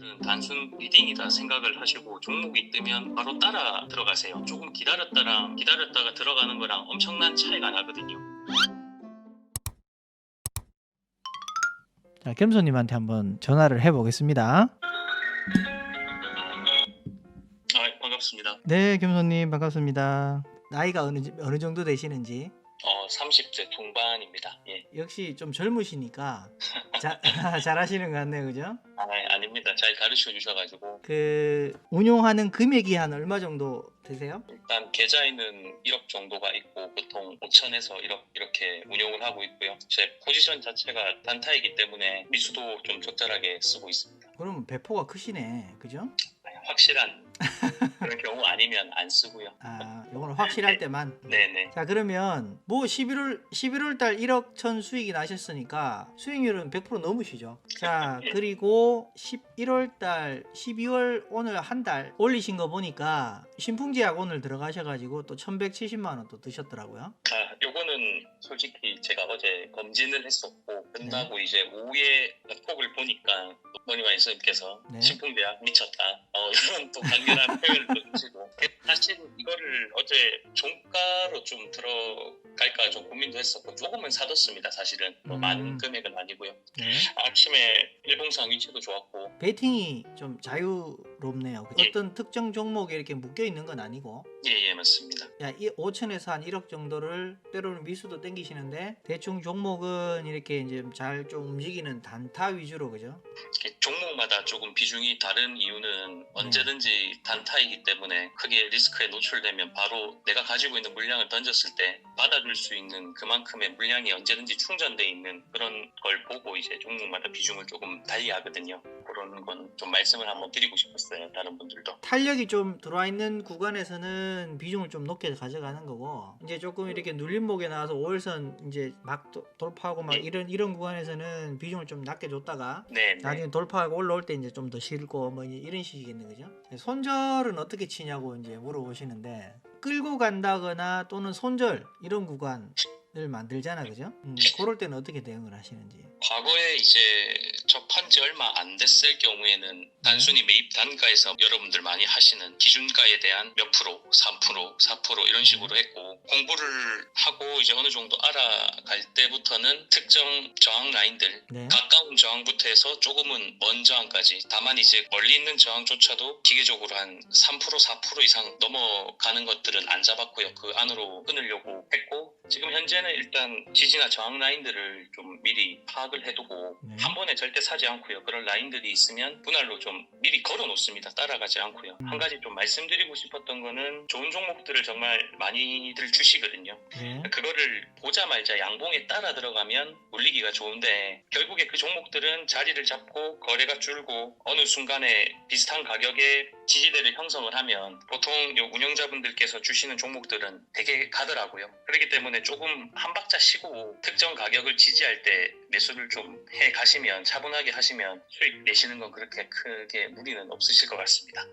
이거는 단순 리딩이다 생각을 하시고 종목이 뜨면 바로 따라 들어가세요. 조금 기다렸다가 들어가는 거랑 엄청난 차이가 나거든요. 자, 겸손님한테 한번 전화를 해보겠습니다. 반갑습니다. 네, 겸손님 반갑습니다. 나이가 어느 정도 되시는지? 30대 중반입니다. 예. 역시 좀 젊으시니까 잘하시는 것 같네요, 그죠? 아닙니다. 잘 가르쳐 주셔가지고 운용하는 금액이 한 얼마 정도 되세요? 일단 계좌에는 1억 정도가 있고 보통 5천에서 1억 이렇게 운용을 하고 있고요. 제 포지션 자체가 단타이기 때문에 미수도 좀 적절하게 쓰고 있습니다. 그럼 배포가 크시네, 그죠? 확실한 그런 경우 아니면 안 쓰고요. 요거는 확실할 때만. 네네. 자, 그러면 뭐 11월 달 1억 천 수익이 나셨으니까 수익률은 100% 넘으시죠. 자, 그리고 11월 달 12월 오늘 한 달 올리신 거 보니까 신풍제약 오늘 들어가셔가지고 또 1170만 원 또 드셨더라고요. 요거는 솔직히 제가 어제 검진을 했었고 끝나고 이제 오후에 폭을 보니까 머니마이스님께서 신풍제약 미쳤다 이런 또 강렬한 표현을 해주시고 사실 이거를 어제 종가로 좀 들어갈까 좀 고민도 했었고 조금은 사뒀습니다. 사실은 많은 금액은 아니고요. 아침에 일봉상 위치도 좋았고 베이팅이 좀 자유롭네요. 어떤 특정 종목에 이렇게 묶여 있는 건 아니고. 예 맞습니다. 이 5천에서 한 1억 정도를 때로는 미수도 땡기시는데 대충 종목은 이렇게 이제 잘 좀 움직이는 단타 위주로, 그죠? 종목마다 조금 비중이 다른 이유는 언제든지 단타이기 때문에 크게 리스크에 노출되면 바로 내가 가지고 있는 물량을 던졌을 때 받아줄 수 있는 그만큼의 물량이 언제든지 충전돼 있는 그런 걸 보고 이제 종목마다 비중을 조금 달리하거든요. 그런 건 좀 말씀을 한번 드리고 싶었어요. 다른 분들도. 탄력이 좀 들어와 있는 구간에서는 비중을 좀 높게 가져가는 거고, 이제 조금 이렇게 눌림목에 나와서 5일선 이제 막 돌파하고 막 이런 구간에서는 비중을 좀 낮게 줬다가 나중에 돌파하고 올라올 때 이제 좀 더 실고 뭐 이런 식이겠네, 그죠? 손절은 어떻게 치냐고 이제 물어보시는데, 끌고 간다거나 또는 손절 이런 구간을 만들잖아, 그죠? 그럴 때는 어떻게 대응을 하시는지. 과거에 이제 접한 지 얼마 안 됐을 경우에는 단순히 매입 단가에서 여러분들 많이 하시는 기준가에 대한 몇 프로, 3%, 4% 이런 식으로 했고, 공부를 하고 이제 어느 정도 알아갈 때부터는 특정 저항 라인들, 가까운 저항부터 해서 조금은 먼 저항까지, 다만 이제 멀리 있는 저항조차도 기계적으로 한 3%, 4% 이상 넘어가는 것들은 안 잡았고요. 그 안으로 끊으려고 했고, 지금 현재는 일단 지지나 저항 라인들을 좀 미리 파악을 해두고 한 번에 절대 사지 않고요. 그런 라인들이 있으면 분할로 좀 미리 걸어 놓습니다. 따라가지 않고요. 한 가지 좀 말씀드리고 싶었던 거는 좋은 종목들을 정말 많이들 주시거든요. 그거를 보자마자 양봉에 따라 들어가면 물리기가 좋은데 결국에 그 종목들은 자리를 잡고 거래가 줄고 어느 순간에 비슷한 가격에 지지대를 형성을 하면 보통 운영자분들께서 주시는 종목들은 되게 가더라고요. 그렇기 때문에 조금 한 박자 쉬고 특정 가격을 지지할 때 매수를 좀 해 가시면, 차분하게 하시면 수익 내시는 건 그렇게 크게 무리는 없으실 것 같습니다.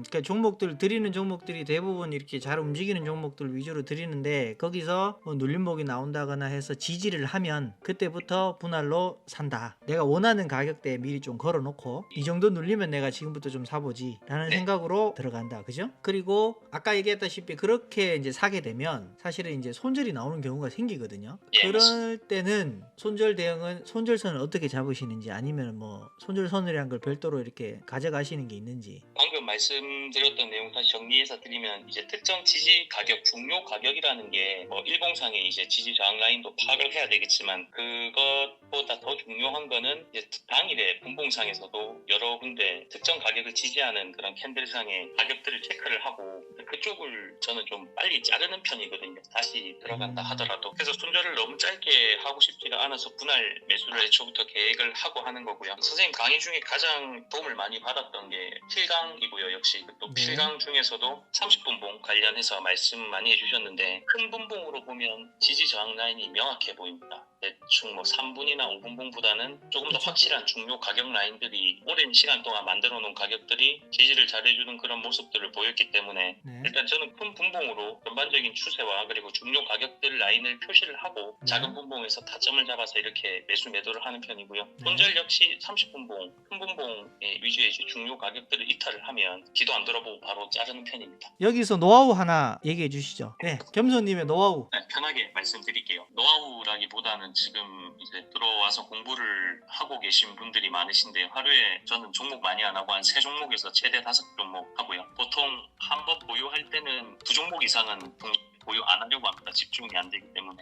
그러니까 드리는 종목들이 대부분 이렇게 잘 움직이는 종목들 위주로 드리는데, 거기서 뭐 눌림목이 나온다거나 해서 지지를 하면 그때부터 분할로 산다. 내가 원하는 가격대에 미리 좀 걸어놓고 이 정도 눌리면 내가 지금부터 좀 사보지 라는 생각으로 들어간다, 그죠? 그리고 아까 얘기했다시피 그렇게 이제 사게 되면 사실은 이제 손절이 나오는 경우가 생기거든요. 그럴 때는 손절 대응은, 손절선을 어떻게 잡으시는지, 아니면 뭐 손절선이라는 걸 별도로 이렇게 가져가시는 게 있는지. 방금 말씀드렸던 내용 다시 정리해서 드리면, 이제 특정 지지 가격, 중요 가격이라는 게 뭐 일봉상의 이제 지지 저항 라인도 파악을 해야 되겠지만, 그것보다 더 중요한 거는 이제 당일에 분봉상에서도 여러 군데 특정 가격을 지지하는 그런 캔들상의 가격들을 체크를 하고, 그쪽을 저는 좀 빨리 자르는 편이거든요. 다시 들어간다 하더라도. 그래서 손절을 너무 짧게 하고 싶지가 않아서 분할 매수를 애초부터 계획을 하고 하는 거고요. 선생님 강의 중에 가장 도움을 많이 받았던 게 필강이고요. 역시 또 필강 중에서도 30분봉 관련해서 말씀 많이 해주셨는데, 큰 분봉으로 보면 지지 저항 라인이 명확해 보입니다. 대충 뭐 3분이나 5분봉보다는 조금 더 그쵸. 확실한 중요 가격 라인들이 오랜 시간 동안 만들어 놓은 가격들이 지지를 잘해주는 그런 모습들을 보였기 때문에 네. 일단 저는 큰 분봉으로 전반적인 추세와 그리고 중요 가격들 라인을 표시를 하고 네. 작은 분봉에서 타점을 잡아서 이렇게 매도를 하는 편이고요. 네. 손절 역시 30분봉, 큰 분봉 위주의 이제 중요 가격들을 이탈을 하면 뒤도 안 돌아보고 바로 자르는 편입니다. 여기서 노하우 하나 얘기해 주시죠. 네, 겸손님의 노하우. 네, 편하게 말씀드릴게요. 노하우라기보다는 지금 이제 들어와서 공부를 하고 계신 분들이 많으신데 하루에 저는 종목 많이 안 하고 한 3종목에서 최대 5종목 하고요. 보통 한 번 보유할 때는 2종목 이상은 보유 안 하려고 합니다. 집중이 안 되기 때문에.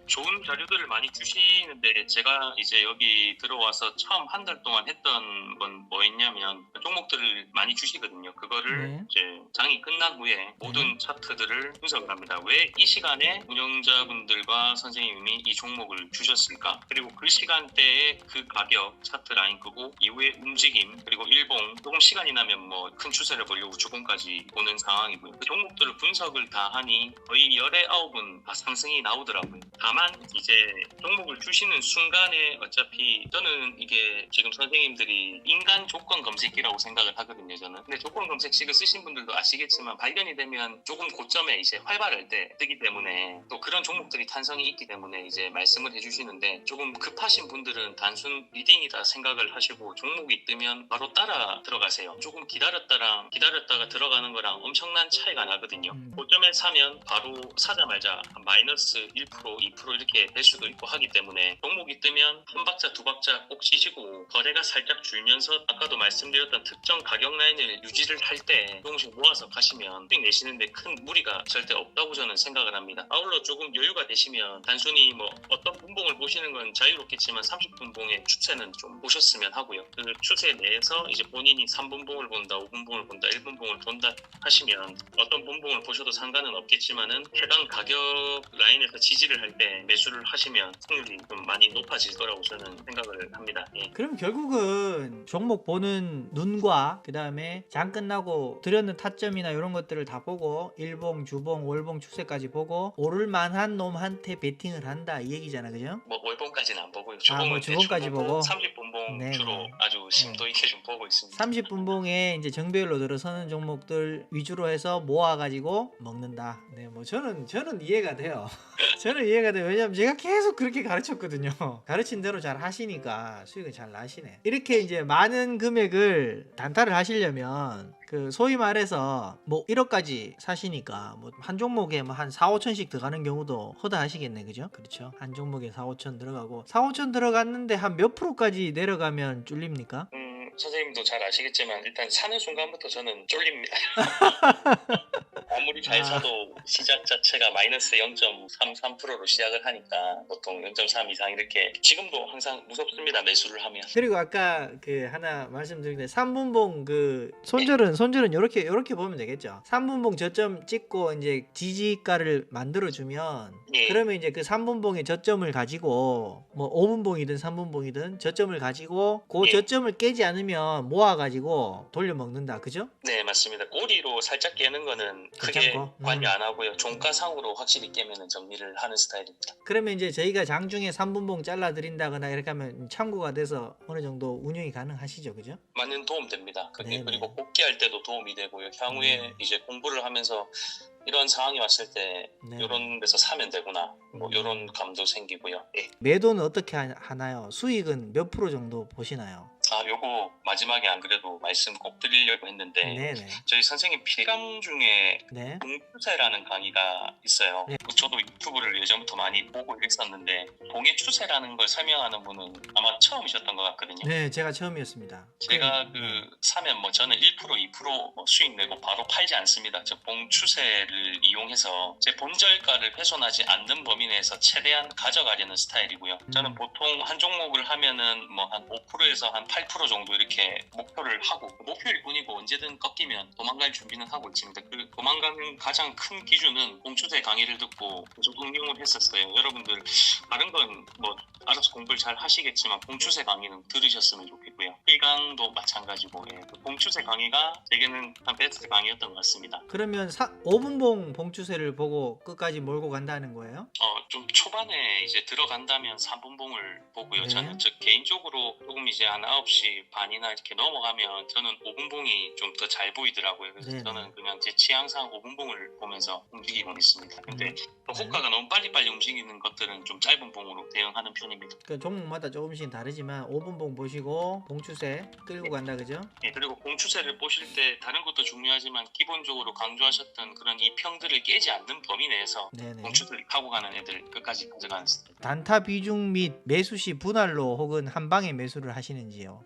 좋은 자료들을 많이 주시는데 제가 이제 여기 들어와서 처음 한 달 동안 했던 건 뭐였냐면 종목들을 많이 주시거든요. 그거를 네. 이제 장이 끝난 후에 모든 차트들을 분석을 합니다. 왜 이 시간에 운영자분들과 선생님이 이 종목을 주셨을까? 그리고 그 시간대에 그 가격 차트 라인 끄고 이후에 움직임 그리고 일봉 조금 시간이 나면 뭐 큰 추세를 보려고 주봉까지 보는 상황이고요. 그 종목들을 분석을 다 하니 거의 19은 다 상승이 나오더라고요. 다만 이제 종목을 주시는 순간에 어차피 저는 이게 지금 선생님들이 인간 조건 검색기라고 생각을 하거든요. 저는. 근데 조건 검색식을 쓰신 분들도 아시겠지만 발견이 되면 조금 고점에 이제 활발할 때 뜨기 때문에 또 그런 종목들이 탄성이 있기 때문에 이제 말씀을 해주시는데 조금 급하신 분들은 단순 리딩이다 생각을 하시고 종목이 뜨면 바로 따라 들어가세요. 조금 기다렸다가 들어가는 거랑 엄청난 차이가 나거든요. 고점에 사면 바로 사자마자 마이너스 1%, 2% 이렇게 될 수도 있고 하기 때문에 종목이 뜨면 한 박자 두 박자 꼭 치시고 거래가 살짝 줄면서 아까도 말씀드렸던 특정 가격 라인을 유지를 할 때 조금씩 모아서 가시면 수익 내시는데 큰 무리가 절대 없다고 저는 생각을 합니다. 아울러 조금 여유가 되시면 단순히 뭐 어떤 분봉을 보시는 건 자유롭겠지만 30분봉의 추세는 좀 보셨으면 하고요. 그 추세 내에서 이제 본인이 3분봉을 본다, 5분봉을 본다, 1분봉을 본다 하시면 어떤 분봉을 보셔도 상관은 없겠지만은 해당 가격 라인에서 지지를 할 때 매수를 하시면 확률이 좀 많이 높아질 거라고 저는 생각을 합니다. 예. 그럼 결국은 종목 보는 눈과 그 다음에 장 끝나고 들였는 타점이나 이런 것들을 다 보고 일봉, 주봉, 월봉 추세까지 보고 오를 만한 놈한테 베팅을 한다 이 얘기잖아, 그죠? 뭐 월봉까지는 안 보고요. 뭐 주봉까지 보고? 30분봉 네네. 주로 아주 심도 있게 좀 보고 있습니다. 30분봉에 이제 정배열로 들어서는 종목들 위주로 해서 모아가지고 먹는다. 네, 뭐 저는 이해가 돼요. 저는 이해가 돼요. 왜냐면 제가 계속 그렇게 가르쳤거든요. 가르친 대로 잘 하시니까 수익을 잘 나시네. 이렇게 이제 많은 금액을 단타를 하시려면 그 소위 말해서 뭐 1억까지 사시니까 뭐 한 종목에 뭐 한 4, 5천씩 들어가는 경우도 허다하시겠네, 그죠? 그렇죠. 한 종목에 4, 5천 들어가고 4, 5천 들어갔는데 한 몇 프로까지 내려가면 쫄립니까? 선생님도 잘 아시겠지만 일단 사는 순간부터 저는 쫄립니다. 아무리 잘 사도 시작 자체가 마이너스 0.33%로 시작을 하니까 보통 0.3 이상 이렇게 지금도 항상 무섭습니다. 매수를 하면. 그리고 아까 그 하나 말씀드린 3분봉 그 손절은 요렇게 보면 되겠죠. 3분봉 저점 찍고 이제 지지가를 만들어 주면 예. 그러면 이제 그 3분봉의 저점을 가지고 뭐 5분봉이든 3분봉이든 저점을 가지고 그 예. 저점을 깨지 않으면 모아 가지고 돌려 먹는다. 그죠? 네, 맞습니다. 꼬리로 살짝 깨는 거는 크게 괜찮고. 관여 안 하고요. 종가상으로 확실히 깨면은 정리를 하는 스타일입니다. 그러면 이제 저희가 장중에 3분봉 잘라 드린다거나 이렇게 하면 참고가 돼서 어느 정도 운영이 가능하시죠. 그죠? 많은 도움 됩니다. 그게 네네. 그리고 복귀할 때도 도움이 되고요. 향후에 이제 공부를 하면서 이런 상황이 왔을 때 네. 이런 데서 사면 되구나. 뭐 이런 감도 생기고요. 예. 매도는 어떻게 하나요? 수익은 몇 프로 정도 보시나요? 요거 마지막에 안 그래도 말씀 꼭 드리려고 했는데 네네. 저희 선생님 필강 중에 네. 동추세라는 강의가 있어요. 네. 저도 유튜브를 예전부터 많이 보고 있었는데 동의 추세라는 걸 설명하는 분은 아마 처음이셨던 것 같거든요. 네, 제가 처음이었습니다. 제가 사면 뭐 저는 1%, 2% 수익 내고 바로 팔지 않습니다. 저 봉추세를 이용해서 제 본절가를 훼손하지 않는 범위 내에서 최대한 가져가려는 스타일이고요. 저는 보통 한 종목을 하면은 뭐 한 5%에서 한 8% 8% 정도 이렇게 목표를 하고, 목표일 뿐이고 언제든 꺾이면 도망갈 준비는 하고 있습니다. 그 도망가는 가장 큰 기준은 공추세 강의를 듣고 계속 응용을 했었어요. 여러분들 다른 건 뭐 알아서 공부를 잘 하시겠지만 공추세 강의는 들으셨으면 좋겠고요. 필강도 마찬가지고, 그 공추세 강의가 제게는 한 베스트 강의였던 것 같습니다. 그러면 5분봉 봉추세를 보고 끝까지 몰고 간다는 거예요? 좀 초반에 이제 들어간다면 3분봉을 보고요. 네. 저는 개인적으로 조금 이제 한 9시 반이나 이렇게 넘어가면 저는 5분봉이 좀 더 잘 보이더라고요. 그래서 네네. 저는 그냥 제 취향상 5분봉을 보면서 움직이고 있습니다. 근데 또 네. 호가가 너무 빨리빨리 움직이는 것들은 좀 짧은 봉으로 대응하는 편입니다. 그 종목마다 조금씩 다르지만 5분봉 보시고 봉추세 끌고 간다, 그죠? 예, 그리고 공추세를 보실 때 다른 것도 중요하지만 기본적으로 강조하셨던 그런 이평들을 깨지 않는 범위 내에서 네네. 공추세를 하고 가는 애들 끝까지 가져가는 스타일. 단타 비중 및 매수시 분할로 혹은 한 방에 매수를 하시는지요?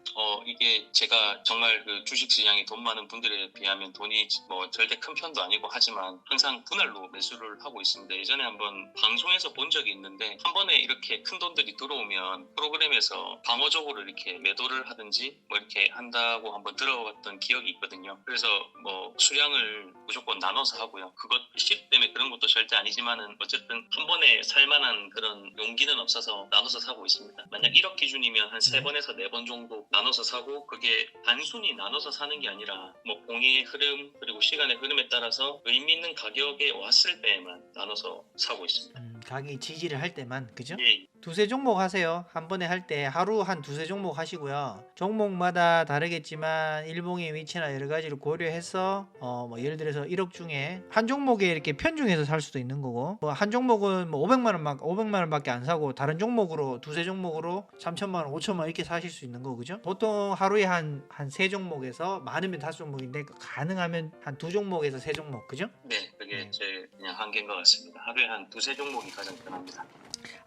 이게 제가 정말 그 주식시장에 돈 많은 분들에 비하면 돈이 뭐 절대 큰 편도 아니고 하지만 항상 분할로 매수를 하고 있습니다. 예전에 한번 방송에서 본 적이 있는데 한 번에 이렇게 큰 돈들이 들어오면 프로그램에서 방어적으로 이렇게 매도를 하든지 뭐 이렇게 한다고 한번 들어봤던 기억이 있거든요. 그래서 뭐 수량을 무조건 나눠서 하고요. 그것 시 때문에 그런 것도 절대 아니지만은 어쨌든 한 번에 살만한 그런 용기는 없어서 나눠서 사고 있습니다. 만약 1억 기준이면 한 3번에서 4번 정도 나눠서 사고, 그게 단순히 나눠서 사는 게 아니라 뭐 공의 흐름 그리고 시간의 흐름에 따라서 의미 있는 가격에 왔을 때에만 나눠서 사고 있습니다. 가격이 지지를 할 때만, 그죠? 예, 두세 종목 하세요. 한 번에 할 때 하루 한 두세 종목 하시고요. 종목마다 다르겠지만 일봉의 위치나 여러 가지를 고려해서 뭐 예를 들어서 1억 중에 한 종목에 이렇게 편중해서 살 수도 있는 거고, 뭐 한 종목은 뭐 500만 원밖에 안 사고 다른 종목으로 두세 종목으로 3천만 원, 5천만 원 이렇게 사실 수 있는 거, 그죠? 보통 하루에 한 세 종목에서 많으면 5종목인데 가능하면 한 두 종목에서 세 종목, 그죠? 네, 그게 네. 제 그냥 한계인 것 같습니다. 하루에 한 두세 종목이 가장 편합니다.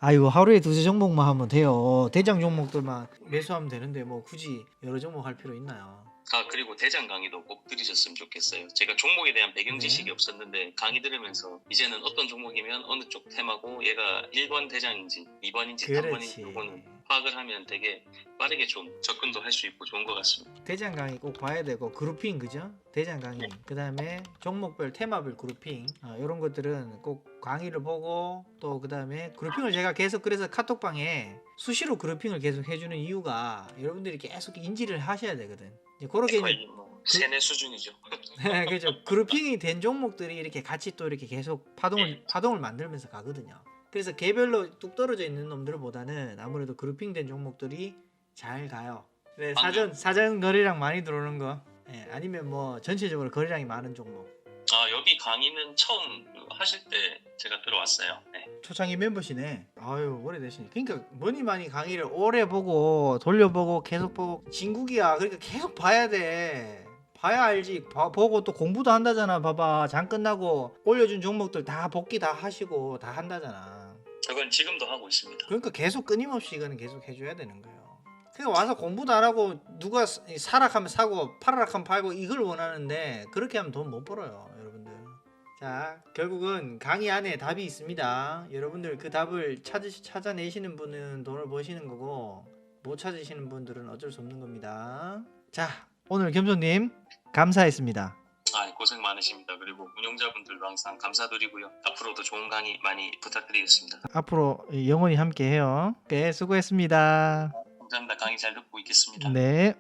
아이고, 하루에 두세 종목만 하면 돼요. 대장 종목들만 매수하면 되는데 뭐 굳이 여러 종목 할 필요 있나요? 그리고 대장 강의도 꼭 들으셨으면 좋겠어요. 제가 종목에 대한 배경 네. 지식이 없었는데 강의 들으면서 이제는 어떤 종목이면 어느 쪽 테마고 얘가 1번 대장인지 2번인지 그렇지. 3번인지 그거는 파악을 하면 되게 빠르게 좀 접근도 할 수 있고 좋은 것 같습니다. 대장 강의 꼭 봐야 되고, 그룹핑, 그죠? 대장 강의, 그 다음에 종목별 테마별 그룹핑, 이런 것들은 꼭 강의를 보고, 또 그 다음에 그룹핑을 제가 계속 그래서 카톡방에 수시로 그룹핑을 계속 해주는 이유가 여러분들이 계속 인지를 하셔야 되거든. 이제 그렇게 거의 뭐 세뇌 수준이죠. 그렇죠. 그룹핑이 된 종목들이 이렇게 같이 또 이렇게 계속 파동을 만들면서 가거든요. 그래서 개별로 뚝 떨어져 있는 놈들보다는 아무래도 그룹핑된 종목들이 잘 가요. 네, 사전 거래량 많이 들어오는 거, 아니면 뭐 전체적으로 거래량이 많은 종목. 여기 강의는 처음 하실 때 제가 들어왔어요. 네. 초창기 멤버시네. 아유, 오래되시네. 그러니까 뭐니 많이 강의를 오래 보고 돌려보고 계속 보고, 진국이야. 그러니까 계속 봐야 돼. 봐야 알지. 보고 또 공부도 한다잖아. 봐봐, 장 끝나고 올려준 종목들 다 복귀 다 하시고 다 한다잖아. 그건 지금도 하고 있습니다. 그러니까 계속 끊임없이 이거는 계속 해줘야 되는 거예요. 그러니까 와서 공부도 안 하고 누가 사락하면 사고 팔아락하면 팔고 이걸 원하는데, 그렇게 하면 돈 못 벌어요, 여러분들. 자, 결국은 강의 안에 답이 있습니다. 여러분들 그 답을 찾아내시는 분은 돈을 버시는 거고, 못 찾으시는 분들은 어쩔 수 없는 겁니다. 자, 오늘 겸손님 감사했습니다. 고생 많으십니다. 그리고 운영자분들도 항상 감사드리고요. 앞으로도 좋은 강의 많이 부탁드리겠습니다. 앞으로 영원히 함께해요. 네, 수고했습니다. 감사합니다. 강의 잘 듣고 있겠습니다. 네.